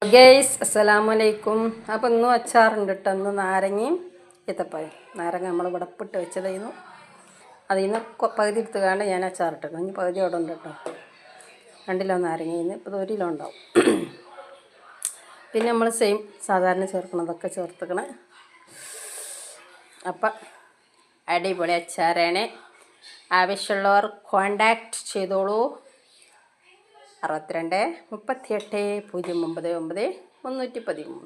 Guys അസ്സലാമലൈക്കും. അപ്പോൾ ഇന്നും അച്ചാറുണ്ട് കേട്ടോ. ഇന്ന് നാരങ്ങയും ഈത്തപ്പഴം. നാരങ്ങ നമ്മൾ ഇവിടെ ഉപ്പിട്ട് വെച്ചതായിരുന്നു. അതിൽ നിന്ന് പകുതി എടുത്തുകൊണ്ട് ഞാൻ അച്ചാറിട്ടു. ഇനി പകുതി അവിടെ ഉണ്ട് കേട്ടോ. 2 കിലോ നാരങ്ങയിൽ നിന്ന് ഇപ്പോൾ 1 കിലോ ഉണ്ടാവും. പിന്നെ നമ്മൾ സെയിം സാധാരണ ചേർക്കണതൊക്കെ ചേർത്തുക്കണം. അപ്പം അടിപൊളി അച്ചാറാണ്. ആവശ്യമുള്ളവർ കോണ്ടാക്ട് ചെയ്തോളൂ. 62 38 099 313.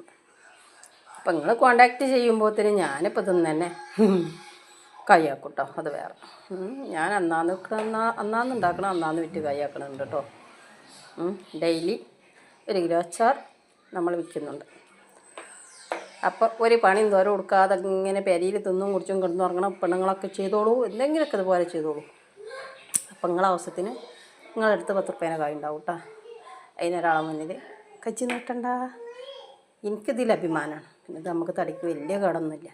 അപ്പം നിങ്ങൾ കോണ്ടാക്ട് ചെയ്യുമ്പോഴത്തേന് ഞാനിപ്പോൾ ഇതൊന്നും തന്നെ കൈയാക്കും കേട്ടോ. അത് വേറെ. ഞാൻ അന്നാന്ന് ഉണ്ടാക്കണം, അന്നാന്ന് വിറ്റ് കൈയാക്കണുണ്ട് കേട്ടോ. ഡെയിലി 1 കിലോ അച്ചാർ നമ്മൾ വിൽക്കുന്നുണ്ട്. അപ്പോൾ ഒരു പണിയും തോരം കൊടുക്കാതെ ഇങ്ങനെ പെരിയിൽ തിന്നും കുടിച്ചും കിടന്നുറങ്ങണം പെണ്ണുങ്ങളൊക്കെ ചെയ്തോളൂ. എന്തെങ്കിലുമൊക്കെ ഇതുപോലെ ചെയ്തോളൂ. അപ്പം നിങ്ങളെ ആവശ്യത്തിന് നിങ്ങളെടുത്ത് 10 റുപ്യേനെ കായ് ഉണ്ടാവും കേട്ടോ. അതിനൊരാളെ മുന്നിൽ കച്ചി നീട്ടണ്ട. എനിക്കിതിൽ അഭിമാനമാണ്. പിന്നെ ഇത് നമുക്ക് തടിക്ക് വലിയ കേടൊന്നുമില്ല.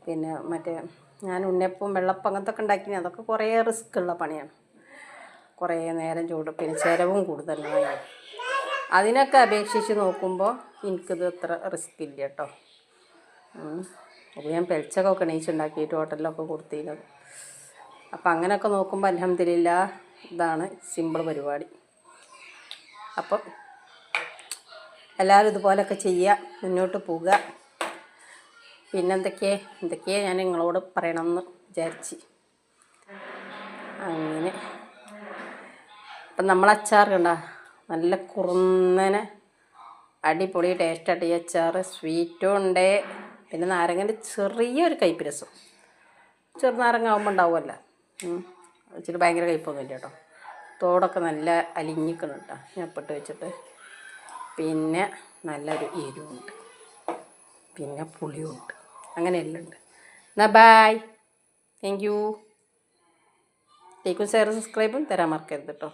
പിന്നെ മറ്റേ ഞാൻ ഉണ്ണിയപ്പം വെള്ളപ്പം അങ്ങനത്തെ ഒക്കെ ഉണ്ടാക്കി, അതൊക്കെ കുറേ റിസ്ക് ഉള്ള പണിയാണ്. കുറേ നേരം ചൂട്, പിന്നെ ചിലവും കൂടുതലാണ്. അതിനൊക്കെ അപേക്ഷിച്ച് നോക്കുമ്പോൾ എനിക്കിത് അത്ര റിസ്ക് ഇല്ല കേട്ടോ. അപ്പോൾ ഞാൻ പെൽച്ചക്കൊക്കെ എണീച്ചുണ്ടാക്കിയിട്ട് ഹോട്ടലിലൊക്കെ കൊടുത്തിരുന്നത്. അപ്പം അങ്ങനെയൊക്കെ നോക്കുമ്പോൾ അൽഹംദുലില്ലാഹ് ഇതാണ് സിമ്പിൾ പരിപാടി. അപ്പം എല്ലാവരും ഇതുപോലെയൊക്കെ ചെയ്യുക, മുന്നോട്ട് പോവുക. എന്തൊക്കെയാണ് ഞാൻ നിങ്ങളോട് പറയണമെന്ന് വിചാരിച്ച് അങ്ങനെ. അപ്പം നമ്മൾ അച്ചാർ കണ്ട നല്ല കുറുന്നനെ അടിപൊളി ടേസ്റ്റായിട്ട് ഈ അച്ചാർ. സ്വീറ്റും ഉണ്ട്, പിന്നെ നാരങ്ങൻ്റെ ചെറിയൊരു കയ്പ്പ് രസം. ചെറുനാരങ്ങ ആകുമ്പോൾ ഉണ്ടാവുമല്ലോ. ഇച്ചിരി ഭയങ്കര കയ്പ്പൊന്നുമില്ല കേട്ടോ. തോടൊക്കെ നല്ല അലിഞ്ഞിക്കണം കേട്ടോ ഞാൻ ഉപ്പിട്ട് വെച്ചിട്ട്. പിന്നെ നല്ലൊരു എരിവുണ്ട്, പിന്നെ പുളിയുണ്ട്, അങ്ങനെയെല്ലാം ഉണ്ട്. എന്നാൽ ബായ്, താങ്ക് യു. ലൈക്കും ഷെയറും സബ്സ്ക്രൈബും തരാൻ മറക്കരുത് കേട്ടോ.